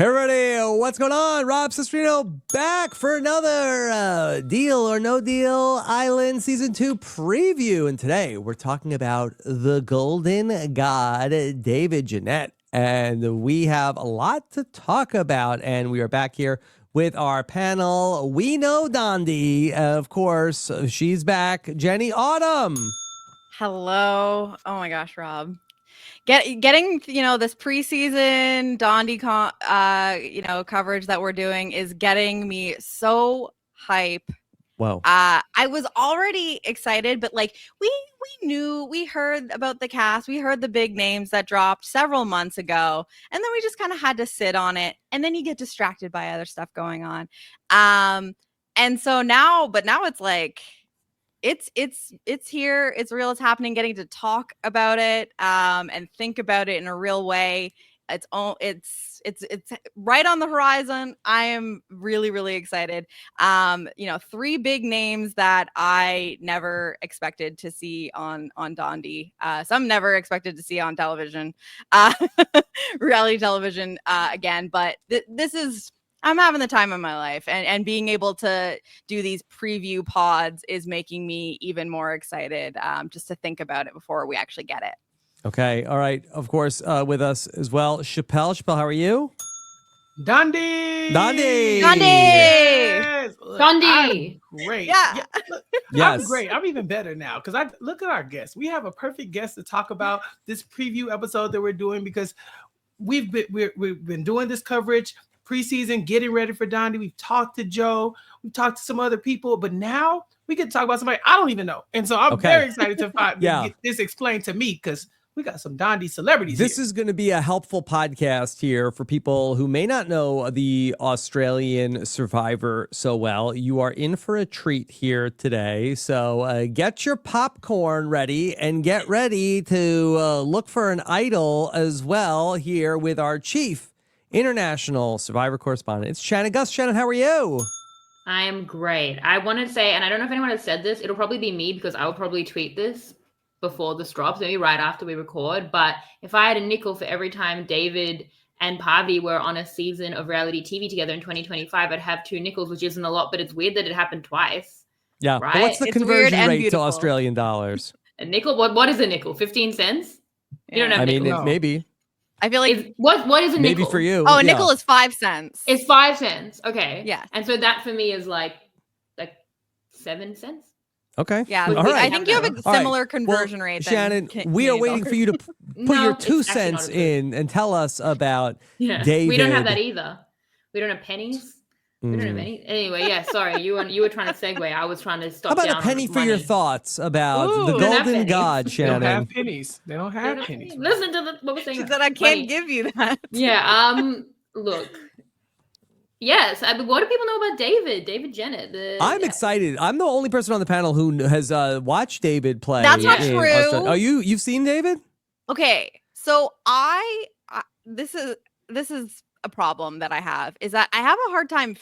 Hey, everybody, what's going on? Rob Cesternino back for another Deal or No Deal Island Season 2 preview. And today we're talking about the Golden God, David Genat. And we have a lot to talk about. And we are back here with our panel. We know Dondi, of course. She's back. Jenny Autumn. Hello. Oh my gosh, Rob. Getting this preseason Dondi coverage that we're doing is getting me so hype. Whoa. I was already excited, but we heard about the cast, we heard the big names that dropped several months ago, and then we just kind of had to sit on it, and then you get distracted by other stuff going on. And so now it's like it's here, it's real, it's happening. Getting to talk about it and think about it in a real way, it's right on the horizon. I am really, really excited. 3 big names that I never expected to see on Dondi, some never expected to see on television, reality television again, but this is, I'm having the time of my life, and being able to do these preview pods is making me even more excited, just to think about it before we actually get it. Okay. All right. Of course, with us as well, Chappell. Chappell, how are you? Dondi! Yes. Dondi! Great. Yeah. Look, Yes. I'm great. I'm even better now because I look at our guests. We have a perfect guest to talk about this preview episode that we're doing, because we've been doing this coverage preseason, getting ready for Dondi. We've talked to Joe, we've talked to some other people, but now we get to talk about somebody I don't even know. And so I'm very excited to get this explained to me, because we got some Dondi celebrities This here. is going to be a helpful podcast here for people who may not know the Australian Survivor so well. You are in for a treat here today. So get your popcorn ready and get ready to look for an idol as well here with our chief international Survivor correspondent. It's Shannon Guss. Shannon, how are you? I am great. I want to say, and I don't know if anyone has said this, it'll probably be me because I will probably tweet this before this drops, maybe right after we record. But if I had a nickel for every time David and Pavi were on a season of reality TV together in 2025, I'd have 2 nickels, which isn't a lot, but it's weird that it happened twice. Yeah. Right? But what's the It's conversion weird and rate beautiful. to Australian dollars? A nickel? What is a nickel? 15 cents? You don't have I mean, nickels. maybe. I feel like What is a Maybe nickel? for you. a yeah. nickel is 5 cents. It's 5 cents. Okay. Yeah. And so that for me is like 7 cents. Okay. Yeah, All I right. think you have a All right. similar conversion rate than Shannon, we are waiting for you to put No, your it's 2 actually cents not a good- in and tell us about Yeah. David. We don't have that either. We don't have pennies. We don't have any. Anyway, yeah, sorry. You were trying to segue. I was trying to stop. How about down a penny on for your money. thoughts about Ooh, the we don't have Golden pennies. God, They don't Shannon? have pennies. They don't have pennies. Listen to what we're saying. She said I can't Money. give you that. Yeah. Look. Yes. What do people know about David? David Genat. I'm excited. I'm the only person on the panel who has watched David play. That's not in true. Australia. Oh, you've seen David? Okay, so I this is a problem that I have, is that I have a hard time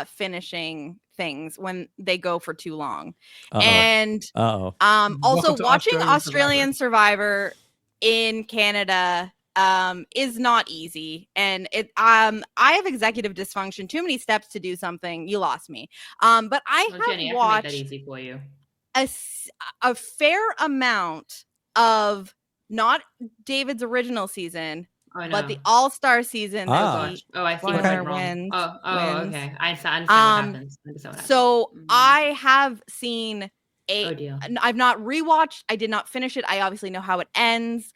finishing things when they go for too long. And also Welcome to watching Australian Australian Survivor in Canada is not easy, and I have executive dysfunction. Too many steps to do something. You lost me. But I have Jenny, I can make watched that easy for you. a fair amount of not David's original season, Oh, no. but the All-Star season. Oh, that gosh. Oh, I see what winner went wrong. wins. Okay. I understand what happens. So Mhm. I have seen Oh, dear. I've not rewatched. I did not finish it. I obviously know how it ends.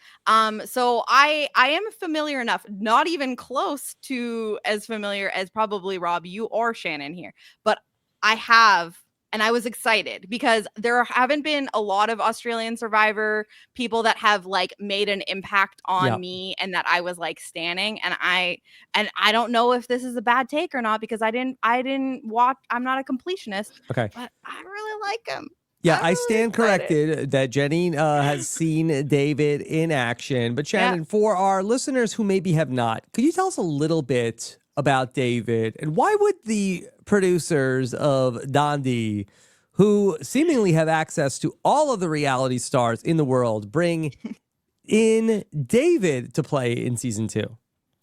So I am familiar enough, not even close to as familiar as probably Rob, you or Shannon here, but I have. And I was excited because there haven't been a lot of Australian Survivor people that have made an impact on me and that I was standing. And I don't know if this is a bad take or not, because I didn't watch. I'm not a completionist. Okay. But I really like him. Yeah, I'm I really stand excited. corrected that Jenny has seen David in action. But Shannon, for our listeners who maybe have not, could you tell us a little bit about David, and why would the producers of Dondi, who seemingly have access to all of the reality stars in the world, bring in David to play in season 2?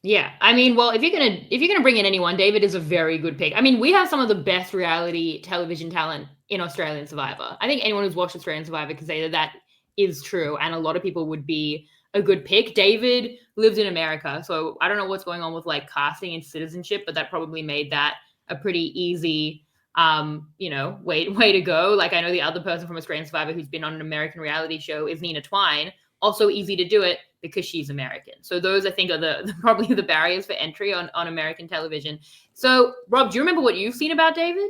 Yeah, I mean, well, if you're gonna bring in anyone, David is a very good pick. I mean, we have some of the best reality television talent in Australian Survivor. I think anyone who's watched Australian Survivor can say that that is true, and a lot of people would be a good pick. David lived in America, so I don't know what's going on with like casting and citizenship, but that probably made that a pretty easy, way to go. Like I know the other person from Australian Survivor who's been on an American reality show is Nina Twine. Also easy to do it because she's American. So those I think are probably the barriers for entry on American television. So Rob, do you remember what you've seen about David?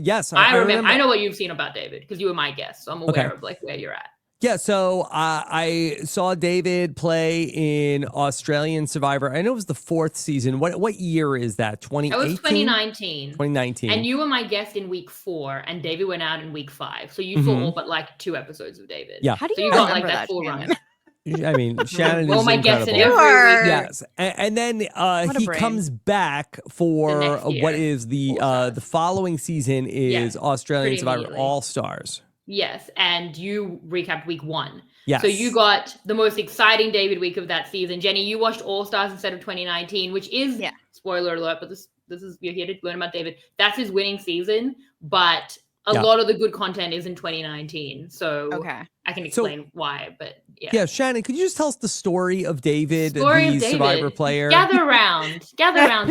Yes, I remember. I know what you've seen about David because you were my guest, so I'm aware Okay. of like where you're at. Yeah, so I saw David play in Australian Survivor. I know it was the 4th season. What year is that? 2018? That was 2019. 2019. And you were my guest in week 4, and David went out in week 5. So you saw all but like 2 episodes of David. Yeah. How do So you you got like remember that full Shannon? run. I mean, Shannon Well, is my guest in incredible. every week. Yes, and then a he brain. comes back for The next what year. is the All-Stars. the following season is Yeah, Australian pretty Survivor immediately. All Stars. Yes, and you recapped week 1. Yes. So you got the most exciting David week of that season. Jenny, you watched All Stars instead of 2019, which is, spoiler alert, but this is, you're here to learn about David. That's his winning season, but a lot of the good content is in 2019. So Okay. I can explain why, but yeah. Yeah, Shannon, could you just tell us the story of David, Story the of David. Survivor player? Gather around,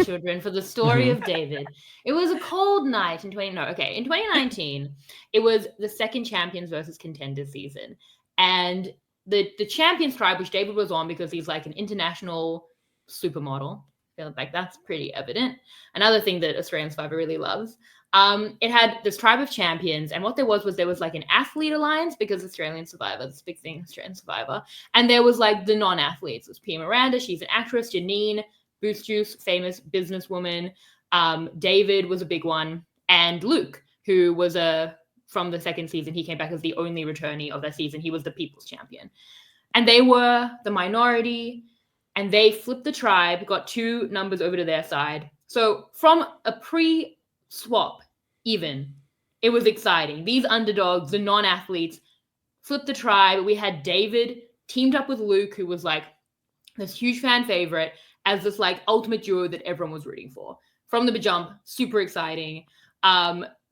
children, for the story of David. It was a cold night in 2019, it was the second champions versus contenders season. And the champions tribe, which David was on because he's like an international supermodel. I feel like that's pretty evident. Another thing that Australian Survivor really loves. It had this tribe of champions, and what there was like an athlete alliance because Australian Survivor, this big thing, Australian Survivor, and there was like the non-athletes. It was Pia Miranda, she's an actress, Janine, Boost Juice, famous businesswoman. David was a big one, and Luke, who was from the second season, he came back as the only returnee of that season. He was the people's champion, and they were the minority, and they flipped the tribe, got 2 numbers over to their side. So from a pre-swap, even, it was exciting. These underdogs, the non-athletes, flipped the tribe. We had David teamed up with Luke, who was like this huge fan favorite, as this like ultimate duo that everyone was rooting for. From the jump, super exciting.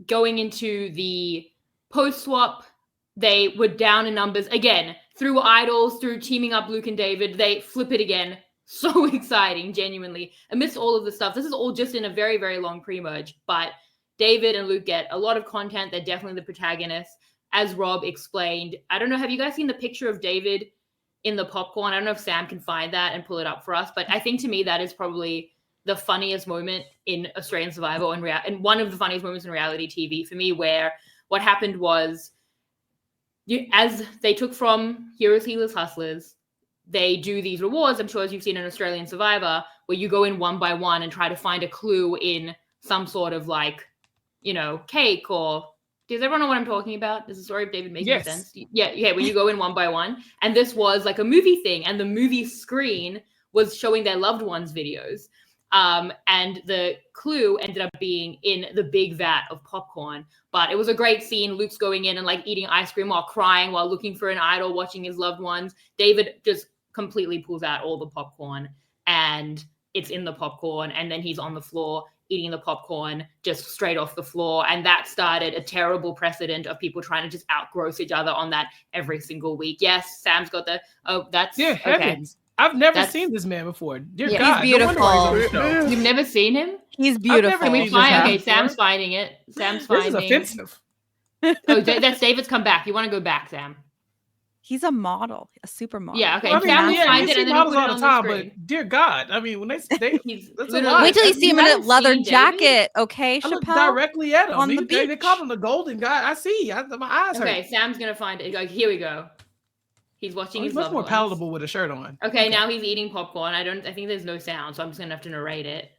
Going into the post-swap, they were down in numbers again through idols, through teaming up Luke and David. They flip it again. So exciting, genuinely. Amidst all of this stuff, this is all just in a very, very long pre-merge, but David and Luke get a lot of content. They're definitely the protagonists. As Rob explained, I don't know, have you guys seen the picture of David in the popcorn? I don't know if Sam can find that and pull it up for us, but I think to me that is probably the funniest moment in Australian Survivor and one of the funniest moments in reality TV for me, where what happened was, as they took from Heroes, Healers, Hustlers, they do these rewards, I'm sure as you've seen in Australian Survivor, where you go in one by one and try to find a clue in some sort of like, cake or... Does everyone know what I'm talking about? Does the story of David make sense? Yeah, when you go in one by one. And this was like a movie thing, and the movie screen was showing their loved ones' videos. And the clue ended up being in the big vat of popcorn. But it was a great scene. Luke's going in and like eating ice cream while crying, while looking for an idol, watching his loved ones. David just completely pulls out all the popcorn, and it's in the popcorn. And then he's on the floor eating the popcorn just straight off the floor. And that started a terrible precedent of people trying to just outgross each other on that every single week. Yes, Sam's got that's yeah, heavens. I've never seen this man before. Dear Yeah, God, he's beautiful. No wonder why he's on the show. You've never seen him? He's beautiful. Can we Jesus, find? Sam. Okay, Sam's finding it. Sam's This is finding. offensive. Oh, that's David's come back. You want to go back, Sam? He's a model, a supermodel. Yeah. Okay. Well, I mean, Sam will yeah, find you it see and then models we'll all put it the on time, the screen. but dear God, I mean, when they He's that's a literally- lot. Wait till you see him in a haven't leather seen David? jacket, okay, I look Chappell? directly at him. on the They beach. call him the golden guy. I see. My eyes hurt. Okay, Sam's gonna find it. Like, here we go. He's watching He's his much loved more ones. palatable with a shirt on. Okay, now he's eating popcorn. I think there's no sound, so I'm just gonna have to narrate it.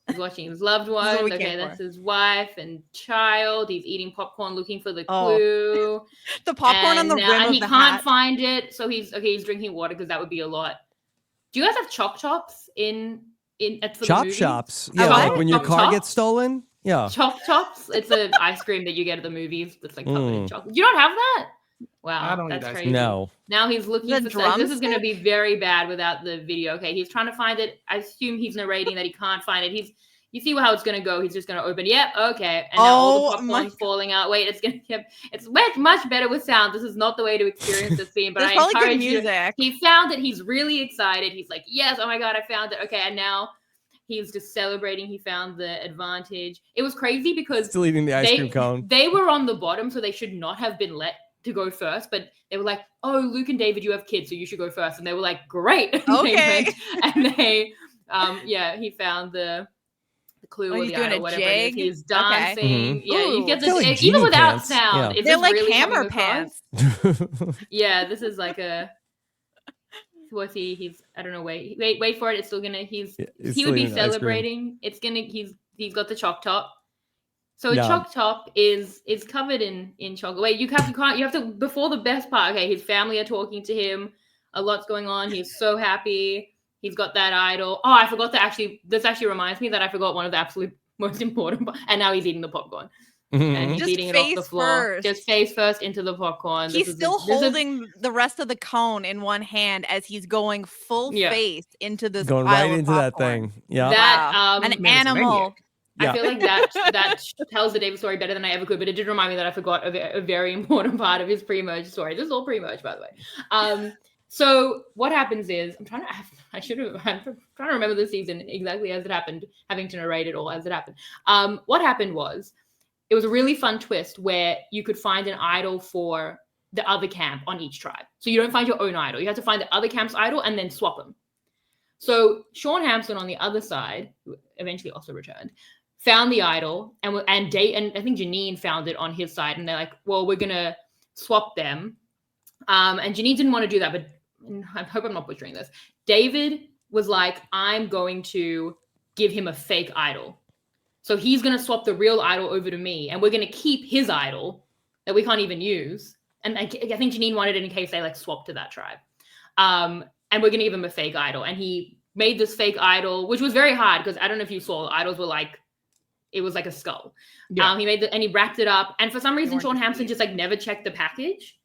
He's watching his loved what ones. we Okay, came that's for. his wife and child. He's eating popcorn, looking for the Oh. clue. The popcorn on the And, rim and of he the can't hat. find it, so he's drinking water because that would be a lot. Do you guys have chop chops in for the Chop movies? shops. I Yeah, like like when your Chop car chops? gets stolen. Yeah. Chop chops. It's an ice cream that you get at the movies that's like covered in Mm. chocolate. You don't have that? Wow, don't eat that's ice crazy. cream. No. Now he's looking The for this is going to drumstick? be very bad without the video. Okay, he's trying to find it. I assume he's narrating that he can't find it. You see how it's going to go. He's just going to open. Yep, okay. And now all the Oh my popcorn's falling out. Wait, it's going to it's much better with sound. This is not the way to experience the scene, but There's I probably good encourage you. music. He found it. He's really excited. He's like, yes, oh my God, I found it. Okay, and now he's just celebrating. He found the advantage. It was crazy because Still eating the ice cream cone. they were on the bottom, so they should not have been let to go first, but they were like, oh, Luke and David, you have kids, so you should go first. And they were like, great. And Okay. they he found the clue or he's the doing idol, a whatever it is. jig? He's Okay. dancing. Yeah, you Ooh. get They're like this genie even without pants. sound. Yeah. Is They're this like really hammer coming across? pants. Yeah, this is like a what's he? He's I don't know. Wait for it. It's still gonna. He would still be eating ice cream. celebrating. It's gonna. He's got the chalk top. So a Yeah. chalk top is covered in chocolate. Wait, you have to before the best part. Okay, his family are talking to him. A lot's going on. He's so happy. He's got that idol. Oh, I forgot to actually. This actually reminds me that I forgot one of the absolute most important. And now he's eating the popcorn. And Mhm. he's Just eating it off the face floor. first. Just face first into the popcorn. He's still holding the rest of the cone in one hand as he's going full Yeah. face into this Going pile right of into that popcorn. thing. Yeah. that Wow. An Man, it's a animal. maniac. Yeah. I feel like that tells the David story better than I ever could, but it did remind me that I forgot a very important part of his pre-merge story. This is all pre-merge, by the way. So what happens is I'm trying to remember the season exactly as it happened, having to narrate it all as it happened. What happened was it was a really fun twist where you could find an idol for the other camp on each tribe. So you don't find your own idol. You have to find the other camp's idol and then swap them. So Sean Hampson on the other side, who eventually also returned, found the idol and I think Janine found it on his side, and they're like, well, we're gonna swap them. And Janine didn't want to do that, but I hope I'm not butchering this. David was like, I'm going to give him a fake idol. So he's gonna swap the real idol over to me, and we're gonna keep his idol that we can't even use. And I think Janine wanted it in case they like swap to that tribe. And we're gonna give him a fake idol. And he made this fake idol, which was very hard because I don't know if you saw, the idols were like, it was like a skull. Yeah. And he wrapped it up. And for some reason, Sean Hampson just like never checked the package.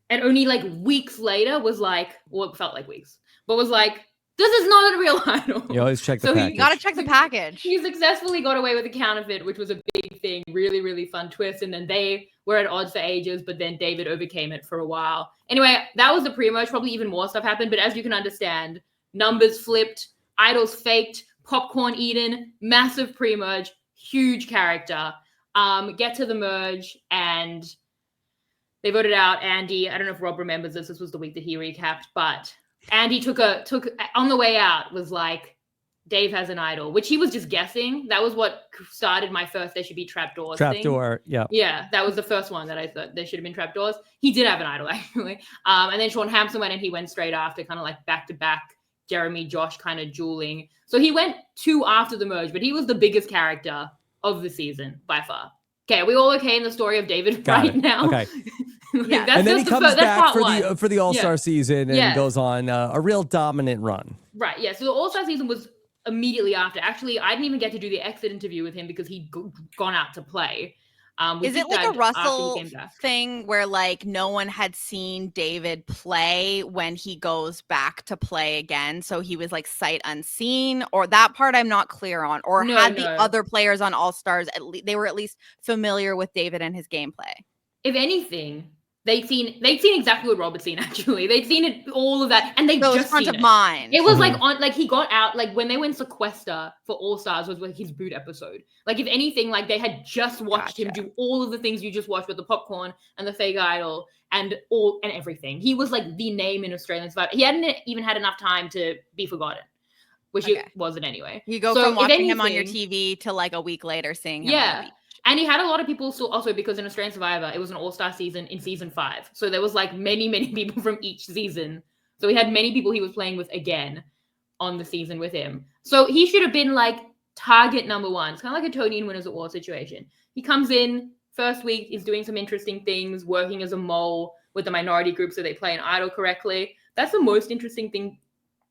And only like weeks later was like, well, it felt like weeks, but was like, this is not a real idol. You always check the So package. You gotta check the package. He successfully got away with a counterfeit, which was a big thing, really, really fun twist. And then they were at odds for ages, but then David overcame it for a while. Anyway, that was the pre-merge. Probably even more stuff happened, but as you can understand, numbers flipped, idols faked, popcorn eaten, massive pre-merge, huge character. Get to the merge, and they voted out Andy. I don't know if Rob remembers this. This was the week that he recapped, but Andy took on the way out was like, Dave has an idol, which he was just guessing. That was what started my first there should be trapdoors thing. Trapdoor, yeah. Yeah, that was the first one that I thought there should have been trapdoors. He did have an idol, actually. And then Sean Hampson went, and he went straight after, kind of like back-to-back, Jeremy, Josh kind of dueling. So he went 2 after the merge, but he was the biggest character of the season by far. Okay, are we all okay in the story of David Got it. now? Okay. Yeah. And then he comes back for the All-Star Yeah. season and Yeah. goes on a real dominant run. Right, yeah. So the All-Star season was immediately after. Actually, I didn't even get to do the exit interview with him because he'd gone out to play. Is it like a after he Russell came back. thing where like no one had seen David play when he goes back to play again? So he was like sight unseen, or that part I'm not clear on. Or No, had the no. other players on All Stars they were at least familiar with David and his gameplay? If anything, they'd seen exactly what Rob had seen, actually. They'd seen it, all of that, and they So it was just front seen of it. mind. It was Mhm. like he got out, like when they went sequester for All Stars was like his boot episode. Like if anything, like they had just watched him Gotcha. do all of the things you just watched with the popcorn and the fake idol and everything. He was like the name in Australian Survivor. He hadn't even had enough time to be forgotten, which Okay. it wasn't anyway. You go So from if watching him on your anything- TV to like a week later seeing him on Yeah. the beach. And he had a lot of people also because in Australian Survivor, it was an all-star season in season 5. So there was like many, many people from each season. So he had many people he was playing with again on the season with him. So he should have been like target number 1. It's kind of like a Tony and Winners at War situation. He comes in first week, is doing some interesting things, working as a mole with the minority group so they play an idol correctly. That's the most interesting thing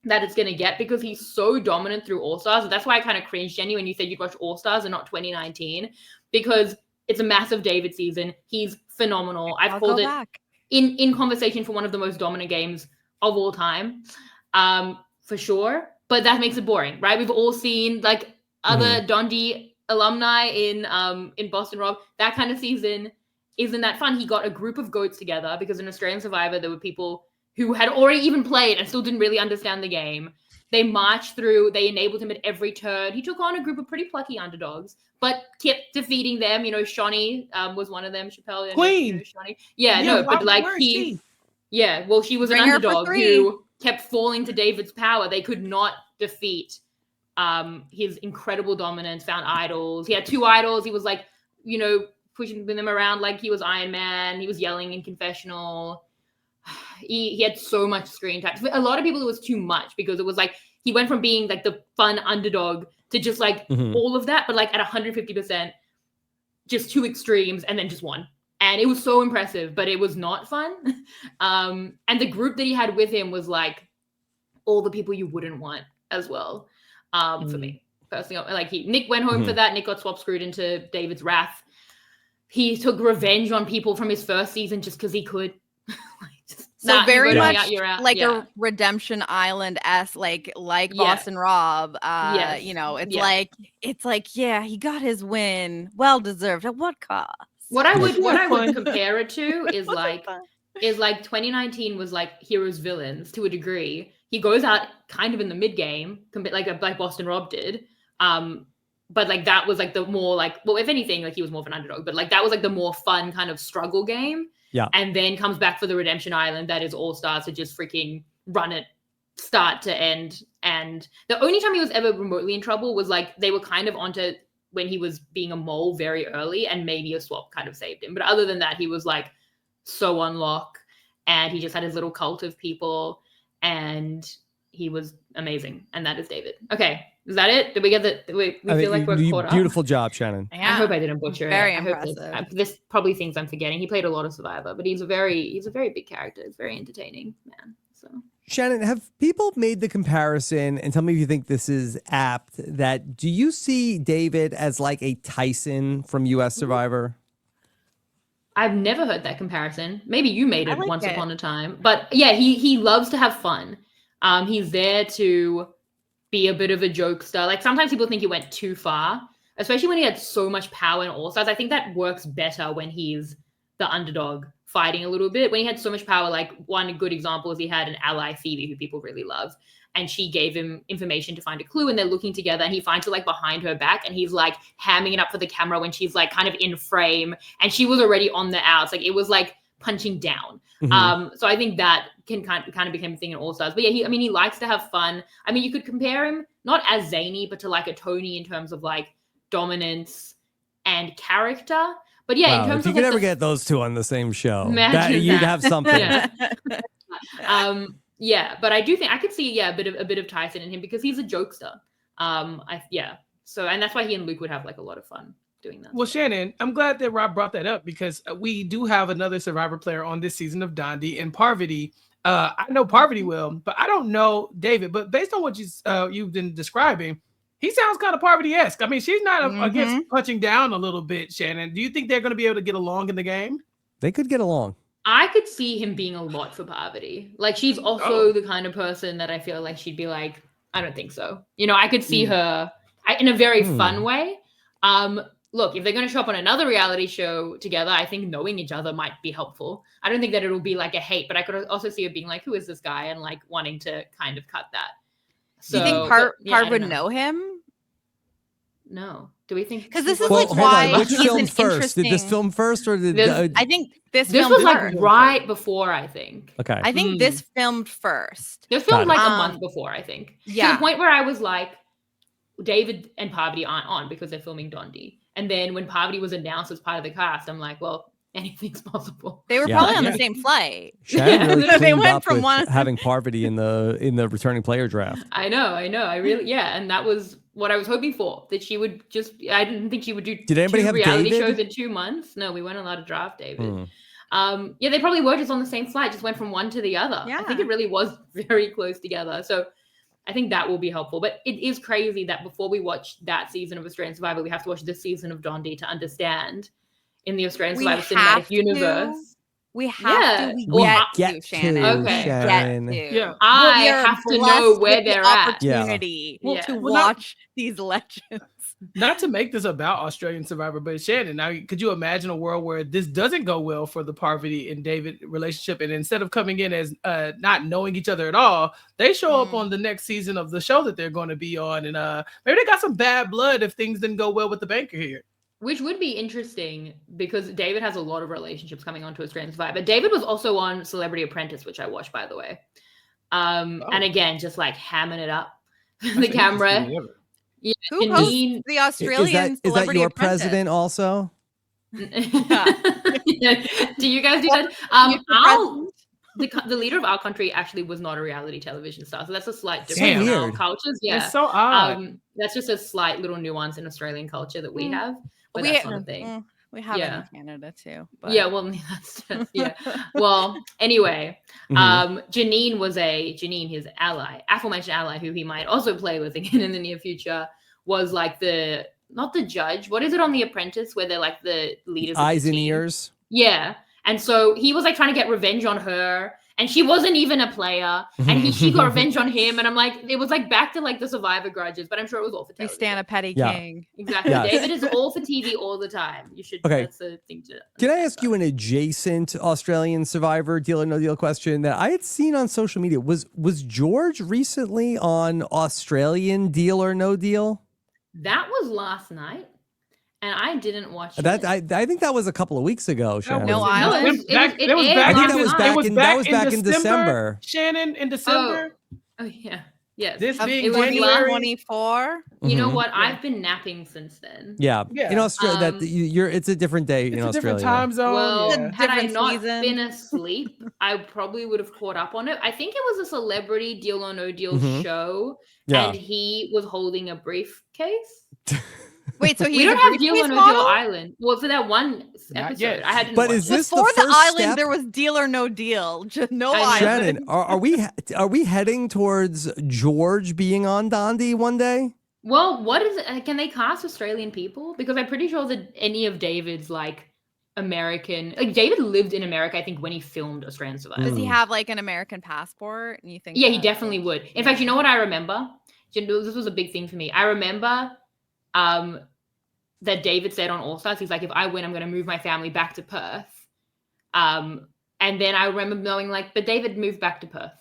that it's going to get because he's so dominant through All-Stars. That's why I kind of cringed, Jenny, when you said you'd watch All-Stars and not 2019, because it's a massive David season. He's phenomenal. I've I'll called go it. back. in conversation for one of the most dominant games of all time, for sure. But that makes it boring, right? We've all seen like other Dondi alumni in Boston Rob. That kind of season isn't that fun. He got a group of goats together because in Australian Survivor there were people who had already even played and still didn't really understand the game. They marched through, they enabled him at every turn. He took on a group of pretty plucky underdogs, but kept defeating them. You know, Shawnee was one of them, Chappell. Queen. You know, Shawnee. Yeah, but like she was Bring an her for underdog 3. who kept falling to David's power. They could not defeat his incredible dominance, found idols. He had 2 idols. He was like, you know, pushing them around like he was Iron Man. He was yelling in confessional. He had so much screen time. For a lot of people, it was too much because it was like he went from being like the fun underdog to just like all of that, but like at 150%, just 2 extremes and then just 1. And it was so impressive, but it was not fun. And the group that he had with him was like all the people you wouldn't want as well. For me personally, like Nick went home for that. Nick got swap screwed into David's wrath. He took revenge on people from his first season just because he could. So very much like a a Redemption Island-esque, like Boston Rob. You know, it's like, yeah, he got his win, well deserved. At what cost? What I would compare it to is like 2019 was like heroes villains to a degree. He goes out kind of in the mid game, like Boston Rob did. But like that was like the more like, well, if anything, like he was more of an underdog, but like that was like the more fun kind of struggle game. Yeah. And then comes back for the Redemption Island that is all stars to just freaking run it start to end. And the only time he was ever remotely in trouble was like they were kind of onto when he was being a mole very early and maybe a swap kind of saved him. But other than that, he was like so on lock and he just had his little cult of people and he was amazing. And that is David. Okay. Is that it? Did we get the? We feel like we're caught up. Beautiful job, Shannon. Yeah. I hope I didn't butcher Very it. impressive. I hope this probably things I'm forgetting. He played a lot of Survivor, but he's a very big character. It's very entertaining, man. So Shannon, have people made the comparison, and tell me if you think this is apt, that do you see David as like a Tyson from U.S. Survivor? I've never heard that comparison. Maybe you made it once upon a time. But yeah, he loves to have fun. He's there to be a bit of a jokester. Like sometimes people think he went too far, especially when he had so much power in All Stars. I think that works better when he's the underdog fighting a little bit. When he had so much power, like one good example is he had an ally, Phoebe, who people really love. And she gave him information to find a clue and they're looking together and he finds her like behind her back and he's like hamming it up for the camera when she's like kind of in frame and she was already on the outs. Like it was like punching down. So I think that can kind of become a thing in All Stars. But yeah, he likes to have fun. I mean, you could compare him not as zany, but to like a Tony in terms of like dominance and character. But yeah, in terms if you of could ever get those two on the same show, you'd have something. Yeah, but I do think I could see a bit of Tyson in him because he's a jokester. So and that's why he and Luke would have like a lot of fun doing that. Well, Shannon, I'm glad that Rob brought that up because we do have another Survivor player on this season of Dondi and Parvati. I know Parvati well, but I don't know David. But based on what you've been describing, he sounds kind of Parvati-esque. I mean, she's not against punching down a little bit, Shannon. Do you think they're going to be able to get along in the game? They could get along. I could see him being a lot for Parvati. Like she's also the kind of person that I feel like she'd be like, I don't think so. You know, I could see her in a very fun way. Look, if they're going to show up on another reality show together, I think knowing each other might be helpful. I don't think that it'll be like a hate, but I could also see it being like, who is this guy? And like wanting to kind of cut that. So, do you think Parv would know him? No. Do we think? Because this is like why which film first? Did this film first or did I think this was like right before, I think. Okay. I think this filmed first. This filmed like a month before, I think. Yeah. To the point where I was like, David and Parvati aren't on because they're filming Dondi. And then when Parvati was announced as part of the cast, I'm like, well, anything's possible. They were probably on the same flight. Shannon really they went from one having Parvati in the returning player draft. I know. I really, and that was what I was hoping for. That she would I didn't think she would do. Did anybody have reality David? shows in 2 months? No, we weren't allowed to draft David. They probably were just on the same flight, just went from one to the other. Yeah. I think it really was very close together. So I think that will be helpful. But it is crazy that before we watch that season of Australian Survivor, we have to watch this season of Dondi to understand in the Australian Survivor cinematic universe We have to. We Well, get to, Shannon. Okay. We Shannon. get to. Yeah. I We are have to know blessed where with the they're at. opportunity Yeah. to Well, not- watch these legends. Not to make this about Australian Survivor, but Shannon, now could you imagine a world where this doesn't go well for the Parvati and David relationship, and instead of coming in as not knowing each other at all, they show up on the next season of the show that they're going to be on, and maybe they got some bad blood if things didn't go well with the banker here. Which would be interesting because David has a lot of relationships coming onto Australian Survivor. David was also on Celebrity Apprentice, which I watched, by the way. And again, just like hamming it up. The camera. Yeah, Who hosts the Australian Is that Celebrity your Apprentice? president also? Do you guys do that? The leader of our country actually was not a reality television star, so that's a slight difference in our weird. cultures. Yeah, It's so odd. that's just a slight little nuance in Australian culture that we have. But We- that's not a thing. We have it Yeah. in Canada too. But. Yeah, well, that's just, yeah. Well, anyway, Janine, his ally, aforementioned ally, who he might also play with again in the near future, was like not the judge. What is it on The Apprentice where they're like the leaders? Eyes of the and team? ears. Yeah, and so he was like trying to get revenge on her, and she wasn't even a player, and she got revenge on him, and I'm like, it was like back to like the Survivor grudges, but I'm sure it was all for We television. stand a petty Yeah. king. Exactly. Yes. David is all for TV all the time. You should. Okay. That's the thing to. Can I ask you an adjacent Australian Survivor Deal or No Deal question that I had seen on social media? Was George recently on Australian Deal or No Deal? That was last night, and I didn't watch That it. I think that was a couple of weeks ago. Shannon. No, I- No, It it was back It was aired back I think last that was night. back It was in that was back in December. Shannon, in December. Oh yeah, yes. This Of being it was January. 2024. You know Mhm. what? I've been napping since then. Yeah. Yeah. In Australia, it's a different day It's in a Australia. different time zone. Well, yeah. had I Different not season. been asleep, I probably would have caught up on it. I think it was a Celebrity Deal or No Deal Mhm. show, Yeah. and he was holding a briefcase. Wait, so he's We don't a have Deal or briefcase No model? Deal Island. Well, for that one Not episode, yet. I had to. But watch is it. this Before the the, first island, step? there was Deal or No Deal. Just no I know. island. Shannon, are we heading towards George being on Dondi one day? Well, what is it? Can they cast Australian people? Because I'm pretty sure that any of David's like American, like David lived in America, I think, when he filmed Australian Survivor. Does he have like an American passport? And you think? Yeah, he that- definitely would. In fact, you know what I remember? This was a big thing for me. I remember that David said on All Stars, he's like, if I win, I'm going to move my family back to Perth. And then I remember knowing like, but David moved back to Perth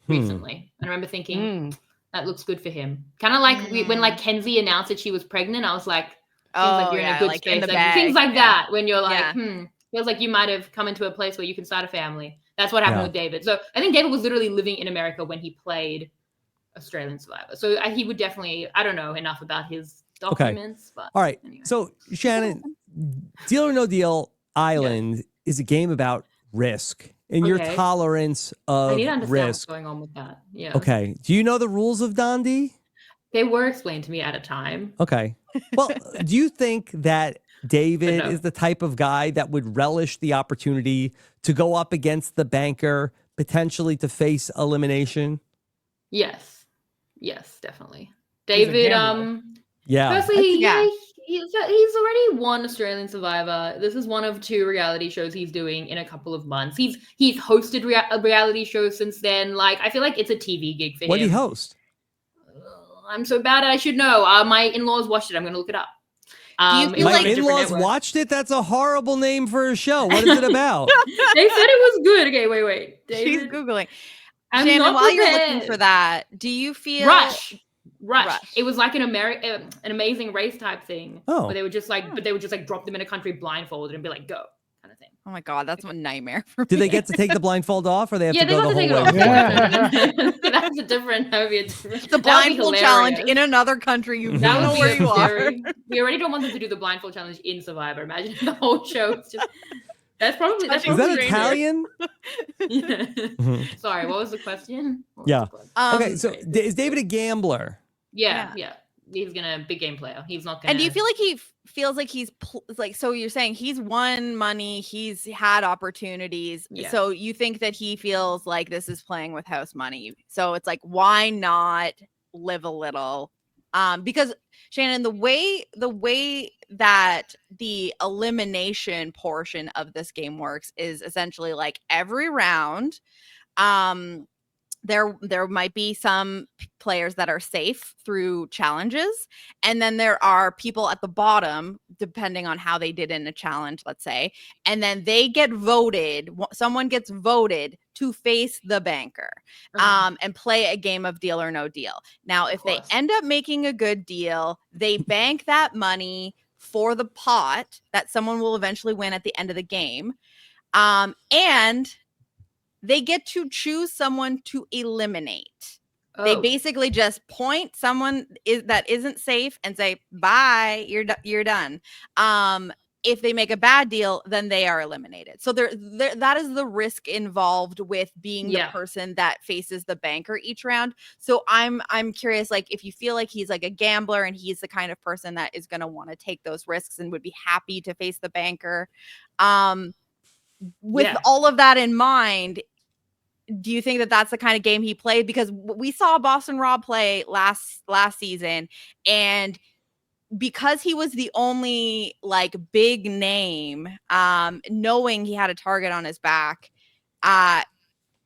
recently. And I remember thinking, that looks good for him. Kind of like when like Kenzie announced that she was pregnant, I was like, feels like you're in a good like space. in the Like, bag. things like Yeah. that when you're like, Yeah. feels like you might have come into a place where you can start a family. That's what happened Yeah. with David. So I think David was literally living in America when he played Australian Survivor. So he would definitely, I don't know enough about his documents, but All right. anyway. So, Shannon, Deal or No Deal Island is a game about risk and your Okay. tolerance I of need to understand what's risk. going on with that. Yeah. Okay. Do you know the rules of Dondi? They were explained to me at a time. Okay. Well, do you think that David No. is the type of guy that would relish the opportunity to go up against the banker, potentially to face elimination? Yes. Yes, definitely. He's a David, gambler. Yeah. firstly, Yeah. he's already won Australian Survivor. This is one of 2 reality shows he's doing in a couple of months. He's hosted reality shows since then. Like, I feel like it's a TV gig for What do him. you host? I'm so bad I should know. My in-laws watched it. I'm gonna look it up. you It feel was My on a different in-laws network. watched it? That's a horrible name for a show. What is it about? They said it was good. Okay, wait. She's David, googling. I'm Shannon, not while you're prepared. looking for that, do you feel Rush. Rush. It was like an amazing race type thing. Oh. Where they would just like, but they would just like drop them in a country blindfolded and be like, go, kind of thing. Oh my god, that's a nightmare for Do me. they get to take the blindfold off or they have Yeah, to they go got the to take whole it way? off. That's a different. That would be a different. the that would be blindfold challenge hilarious. in another country? You That don't know would where be you are. scary. We already don't want them to do the blindfold challenge in Survivor. Imagine the whole show. It's just that's probably Is that stranger. Italian? Yeah. Mhm. Sorry, what was the question? What was Yeah. the question? Okay, so is David a gambler? Yeah. He's gonna big game player. He's not gonna. And do you feel like he feels like he's like, so you're saying he's won money, he's had opportunities. Yeah. So you think that he feels like this is playing with house money. So it's like, why not live a little Because Shannon, the way that the elimination portion of this game works is essentially like every round, there might be some players that are safe through challenges, and then there are people at the bottom depending on how they did in a challenge, let's say, and then they get voted, someone gets voted to face the banker and play a game of Deal or No Deal. Now if they end up making a good deal, they bank that money for the pot that someone will eventually win at the end of the game, and they get to choose someone to eliminate. They basically just point someone that isn't safe and say, bye, you're done. If they make a bad deal, then they are eliminated. So that is the risk involved with being the person that faces the banker each round. So I'm curious, like, if you feel like he's like a gambler and he's the kind of person that is going to want to take those risks and would be happy to face the banker. With all of that in mind, do you think that that's the kind of game he played? Because we saw Boston Rob play last season, and because he was the only like big name, knowing he had a target on his back,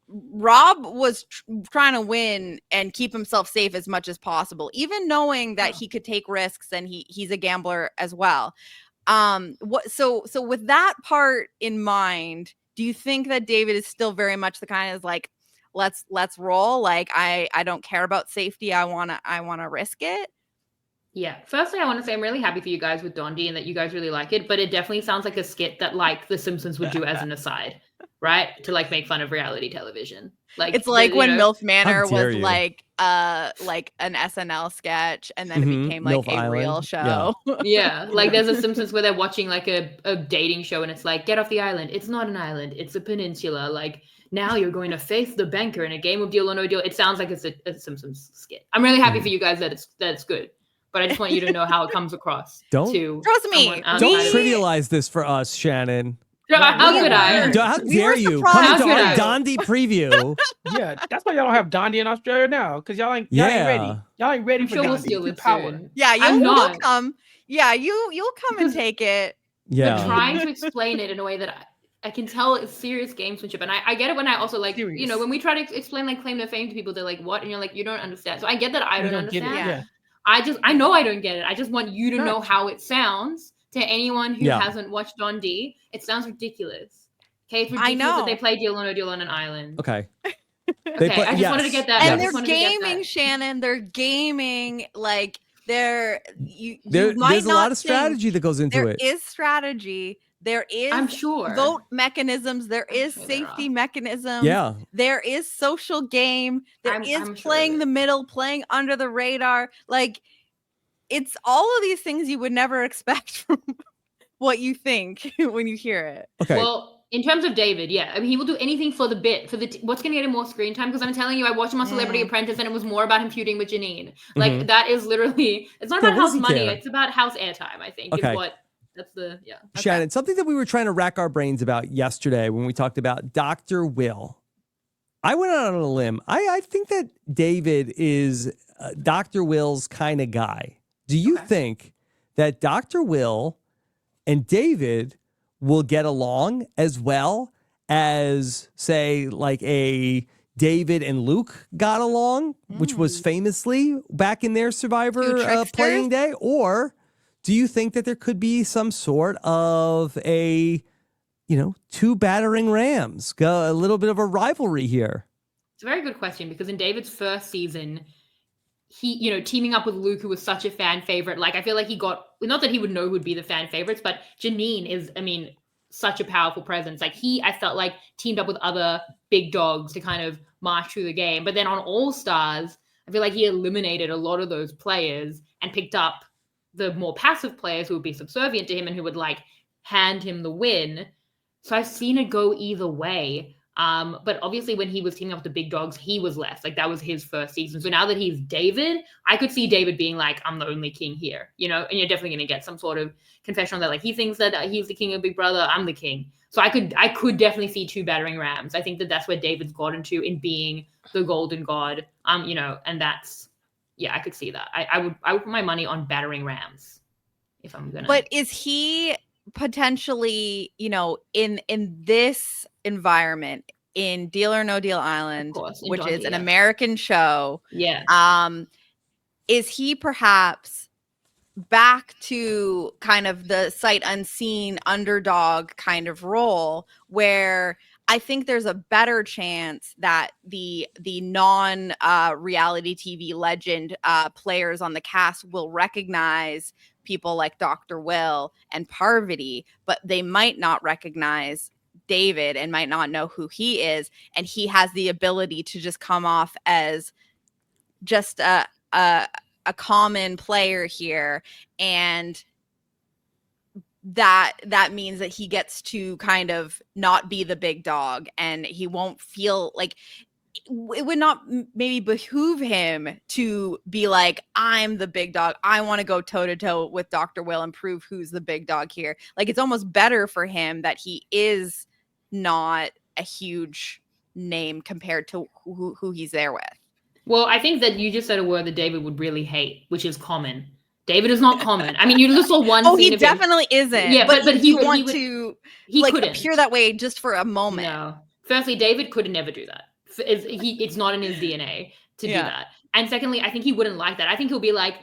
Rob was trying to win and keep himself safe as much as possible, even knowing that he could take risks and he's a gambler as well. So with that part in mind, do you think that David is still very much the kind of like, let's roll? Like, I don't care about safety. I wanna risk it. Yeah. Firstly, I want to say I'm really happy for you guys with Dondi and that you guys really like it, but it definitely sounds like a skit that like The Simpsons would do as an aside, right? To like make fun of reality television. Like it's like when MILF Manor was you. like an SNL sketch, and then it became like MILF a real Island. show. Yeah, like there's a Simpsons where they're watching like a dating show and it's like, get off the island. It's not an island, it's a peninsula. Like, now you're going to face the banker in a game of Deal or No Deal. It sounds like it's a Simpsons skit. I'm really happy for you guys that it's good. But I just want you to know how it comes across. Don't trust me. Don't trivialize this for us, Shannon. How could I? How dare you come to our Dondi preview? Yeah, that's why y'all don't have Dondi in Australia now, because y'all ain't ready. Y'all ain't ready for Sure, we'll Dondi. steal Too it power. soon. Yeah, you'll come. Yeah, you'll come and take it. Yeah, but trying to explain it in a way that I can tell it's serious gamesmanship, and I get it when I also like Serious. you know, when we try to explain like claim to fame to people, they're like, what? And you're like, you don't understand. So I get that I don't get understand. it. Yeah. I know I don't get it. I just want you to know how it sounds to anyone who hasn't watched Don D. It sounds ridiculous. Okay, it's ridiculous that they play Deal or No Deal on an island. Okay. Okay, I just wanted to get that. And they're gaming, Shannon. They're gaming like there's a lot of strategy that goes into it. There is strategy. There is, I'm sure, vote mechanisms. There is safety mechanisms. Yeah. There is social game. There is playing the middle, playing under the radar. Like, it's all of these things you would never expect from what you think when you hear it. Okay. Well, in terms of David, yeah, I mean, he will do anything for the bit, what's going to get him more screen time. Because I'm telling you, I watched him on Celebrity Apprentice, and it was more about him feuding with Janine. Like, that is literally, it's not about house money. It's about house airtime, I think, is what. That's the, Shannon, something that we were trying to rack our brains about yesterday when we talked about Dr. Will. I went out on a limb. I think that David is Dr. Will's kind of guy. Do you think that Dr. Will and David will get along as well as, say, like a David and Luke got along, which was famously back in their Survivor playing day? Or do you think that there could be some sort of a, two battering rams, a little bit of a rivalry here? It's a very good question, because in David's first season, he, teaming up with Luke, who was such a fan favorite, like I feel like he got, not that he would know who would be the fan favorites, but Janine is, I mean, such a powerful presence. Like I felt like teamed up with other big dogs to kind of march through the game. But then on All Stars, I feel like he eliminated a lot of those players and picked up the more passive players who would be subservient to him and who would like hand him the win. So I've seen it go either way. But obviously when he was teaming up with the big dogs, he was left. Like that was his first season. So now that he's David, I could see David being like, I'm the only king here, and you're definitely going to get some sort of confession on that. Like he thinks that he's the king of Big Brother. I'm the king. So I could definitely see two battering rams. I think that that's where David's gotten to in being the golden god. And that's yeah, I could see that. I would put my money on battering rams if I'm gonna. But is he potentially, in this environment, in Deal or No Deal Island, course, in which Dundee, is an yeah. American show, Yeah. is he perhaps back to kind of the sight unseen underdog kind of role, where I think there's a better chance that the non reality TV legend players on the cast will recognize people like Dr. Will and Parvati, but they might not recognize David and might not know who he is, and he has the ability to just come off as just a common player here, and that means that he gets to kind of not be the big dog, and he won't feel like it would not maybe behoove him to be like, I'm the big dog, I want to go toe to toe with Dr. Will and prove who's the big dog here. Like, it's almost better for him that he is not a huge name compared to who he's there with. Well, I think that you just said a word that David would really hate, which is common. David is not common. I mean, you just saw one. Oh, scene he of him. definitely isn't. Yeah, but he want to like couldn't appear that way just for a moment. No. Firstly, David could never do that. It's not in his DNA to do that. And secondly, I think he wouldn't like that. I think he'll be like,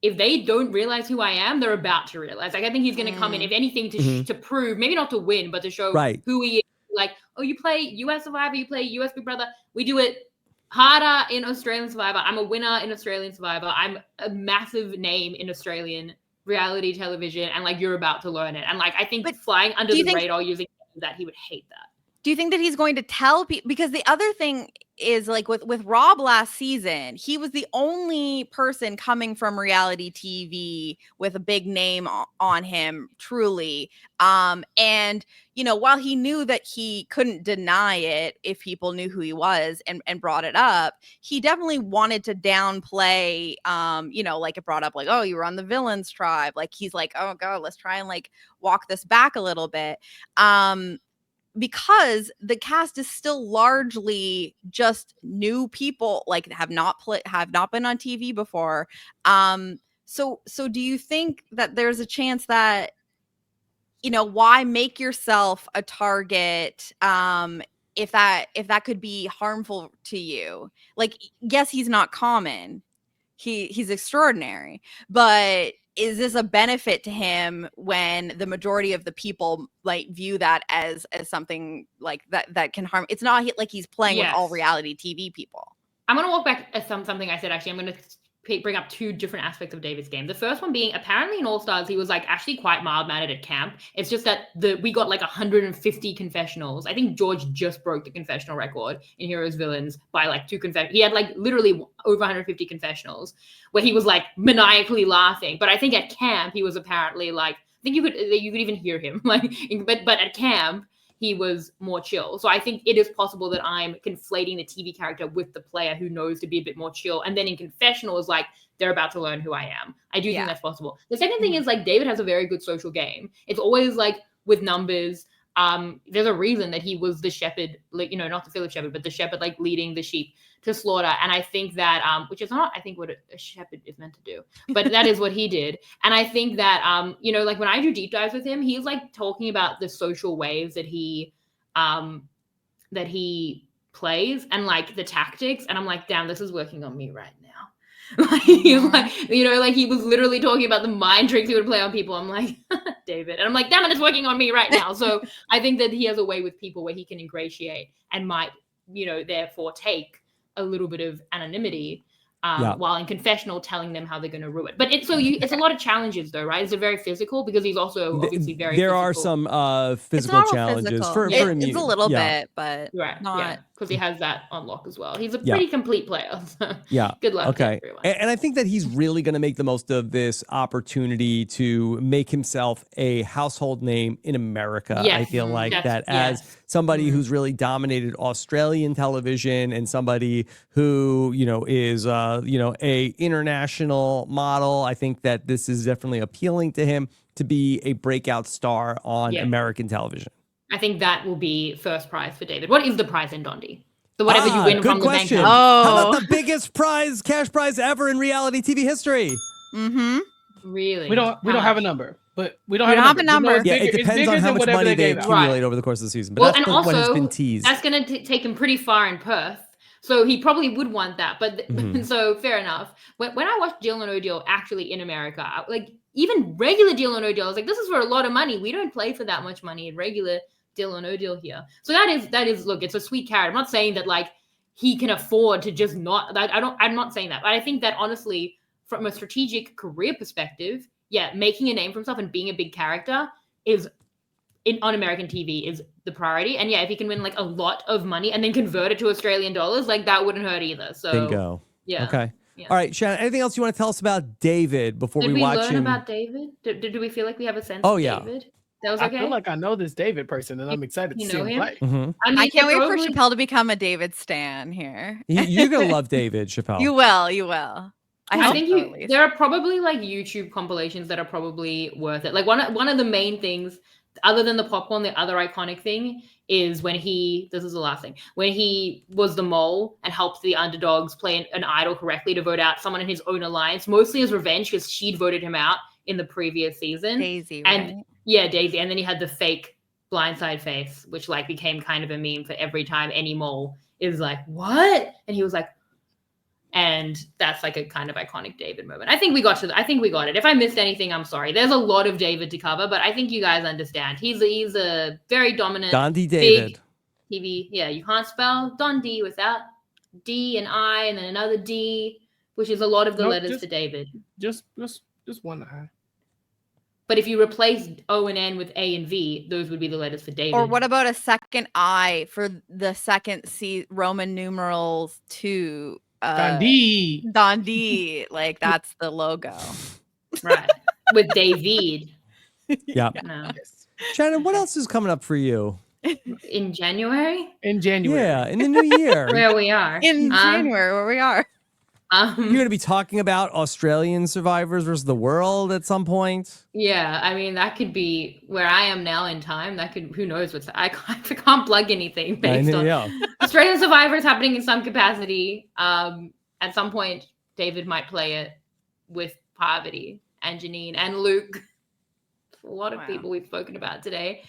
if they don't realize who I am, they're about to realize. Like, I think he's going to come in, if anything, to prove, maybe not to win, but to show who he is. Like, oh, you play US Survivor, you play US Big Brother. We do it harder in Australian Survivor. I'm a winner in Australian Survivor. I'm a massive name in Australian reality television, and like, you're about to learn it. And like, I think flying under the radar using that, he would hate that. Do you think that he's going to tell people? Because the other thing is, like, with Rob last season, he was the only person coming from reality TV with a big name on him, truly. And, while he knew that he couldn't deny it if people knew who he was and brought it up, he definitely wanted to downplay, like, it brought up, like, oh, you were on the villains tribe. Like, he's like, oh God, let's try and like walk this back a little bit. Because the cast is still largely just new people, like have not been on TV before. So do you think that there's a chance that, why make yourself a target if that could be harmful to you? Like, yes, he's not common. He's extraordinary, but is this a benefit to him when the majority of the people like view that as something like that can harm? It's not like he's playing with all reality TV people. I'm going to walk back at something I said. Actually, I'm going to bring up two different aspects of David's game. The first one being, apparently in All Stars, he was like actually quite mild-mannered at camp. It's just that we got like 150 confessionals. I think George just broke the confessional record in Heroes Villains by like 2 confessionals. He had like literally over 150 confessionals where he was like maniacally laughing. But I think at camp, he was apparently like, I think you could even hear him. Like, but at camp, he was more chill. So I think it is possible that I'm conflating the TV character with the player who knows to be a bit more chill. And then in confessional is like, they're about to learn who I am. I do think that's possible. The second thing is like, David has a very good social game. It's always like with numbers. There's a reason that he was the shepherd, like, not the Philip shepherd, but the shepherd, like leading the sheep to slaughter. And I think that, which is not, I think, what a shepherd is meant to do, but that is what he did. And I think that, like when I do deep dives with him, he's like talking about the social waves that he plays and like the tactics. And I'm like, damn, this is working on me right now. Like, he was literally talking about the mind tricks he would play on people. I'm like, David. And I'm like, damn it, it's working on me right now. So I think that he has a way with people where he can ingratiate and might, therefore take a little bit of anonymity while in confessional telling them how they're going to rue it. But it's a lot of challenges though, right? It's a very physical because he's also obviously very There physical. are some physical challenges for him. It's a little bit, but not. Because he has that on lock as well. He's a pretty complete player. So good luck to everyone. And I think that he's really going to make the most of this opportunity to make himself a household name in America. Yes, I feel like that as somebody who's really dominated Australian television and somebody who, is, a international model. I think that this is definitely appealing to him to be a breakout star on American television. I think that will be first prize for David. What is the prize in Dondi? So whatever you win good from question. the bank. How Oh. about the biggest cash prize ever in reality TV history? Mm-hmm. Really? We don't have a number, but we don't We have don't have a Just know number. it's Yeah, bigger- it it's depends bigger on how than much whatever money they gave out. accumulate over the course of the season. But Well, that's and what has also been teased. that's going to take him pretty far in Perth. So he probably would want that. But so fair enough. When I watched Deal or No Deal actually in America, like even regular Deal or No Deal, I was like, this is for a lot of money. We don't play for that much money in regular Deal or No Deal here. So that is look, it's a sweet carrot. I'm not saying that like he can afford to just not. I'm not saying that. But I think that honestly, from a strategic career perspective, yeah, making a name for himself and being a big character is on American TV is the priority. And yeah, if he can win like a lot of money and then convert it to Australian dollars, like that wouldn't hurt either. So Bingo. yeah. Okay. Yeah. All right, Shannon, anything else you want to tell us about David before Did we watch learn him? about David? Did we feel like we have a sense Oh, of yeah. David? That was I okay. feel like I know this David person, and I'm excited to you see know him him? play. Mhm. I can't wait for probably- Chappell to become a David stan here. You're going to love David, Chappell. You will. You will. I hope think so, at least. there are probably like YouTube compilations that are probably worth it. Like one of the main things, other than the popcorn, the other iconic thing is when this is the last thing, when he was the mole and helped the underdogs play an idol correctly to vote out someone in his own alliance, mostly as revenge because she'd voted him out in the previous season. Daisy, And right? yeah, Daisy. And then he had the fake blindside face, which like became kind of a meme for every time any mole is like, what? And he was like, and that's like a kind of iconic David moment. I think we got it. If I missed anything, I'm sorry. There's a lot of David to cover, but I think you guys understand. He's a very dominant Dondi David. big TV. Yeah, you can't spell Dondi without D and I and then another D, which is a lot of the No, letters to David. Just one eye. But if you replace O and N with A and V, those would be the letters for David. Or what about a second I for the second Roman numerals 2? Gandhi. Dondi, like that's the logo. Right. With David. Yeah. No. Yes. Shannon, what else is coming up for you? In January? In January. Yeah, in the new year. Where we are. In January, where we are. You're going to be talking about Australian survivors versus the world at some point. Yeah, I mean that could be where I am now in time. That could, who knows what's I can't plug anything based on Australian survivors happening in some capacity. At some point, David might play it with Parvati and Janine and Luke. A lot of people we've spoken about today.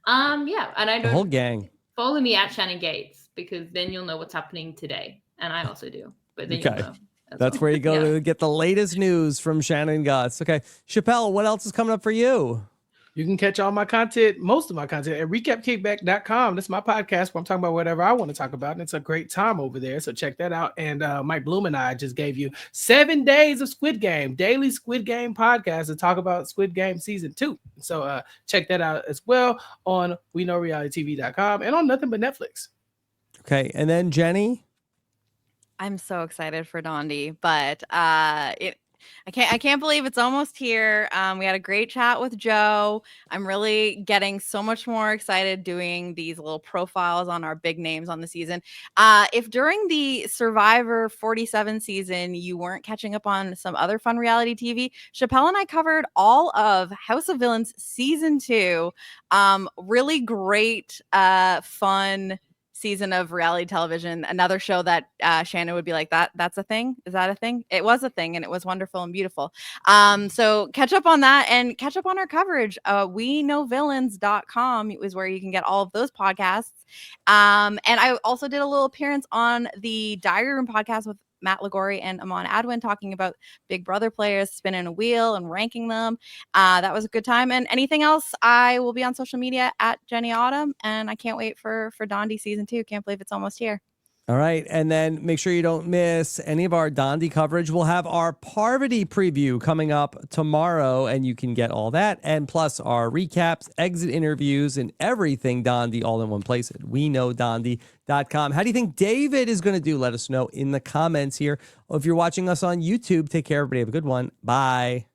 Yeah, and I The know whole gang. follow me at Shannon Gates because then you'll know what's happening today, and I also do. But then you'll know. That's where you go Yeah. to get the latest news from Shannon Guss. Okay. Chappell, what else is coming up for you? You can catch all my content, most of my content at recapkickback.com. That's my podcast where I'm talking about whatever I want to talk about. And it's a great time over there. So check that out. And Mike Bloom and I just gave you 7 days of Squid Game, daily Squid Game podcast to talk about Squid Game season 2. So check that out as well on WeKnowRealityTV.com and on Nothing But Netflix. Okay. And then Jenny. I'm so excited for Dondi, but I can't believe it's almost here. We had a great chat with Joe. I'm really getting so much more excited doing these little profiles on our big names on the season. If during the Survivor 47 season you weren't catching up on some other fun reality TV, Chappell and I covered all of House of Villains season 2. Really great, fun season of reality television. Another show that Shannon would be like, that's a thing. Is that a thing? It was a thing, and it was wonderful and beautiful. So catch up on that and catch up on our coverage. WeKnowVillains.com is where you can get all of those podcasts. And I also did a little appearance on the Diary Room podcast with Matt Lagori and Amon Adwin talking about Big Brother players spinning a wheel and ranking them. That was a good time. And anything else, I will be on social media at Jenny Autumn, and I can't wait for Dondi season 2. Can't believe it's almost here. All right. And then make sure you don't miss any of our Dondi coverage. We'll have our Parvati preview coming up tomorrow, and you can get all that. And plus our recaps, exit interviews, and everything Dondi all in one place at WeKnowDondi.com. How do you think David is going to do? Let us know in the comments here. If you're watching us on YouTube, take care, everybody. Have a good one. Bye.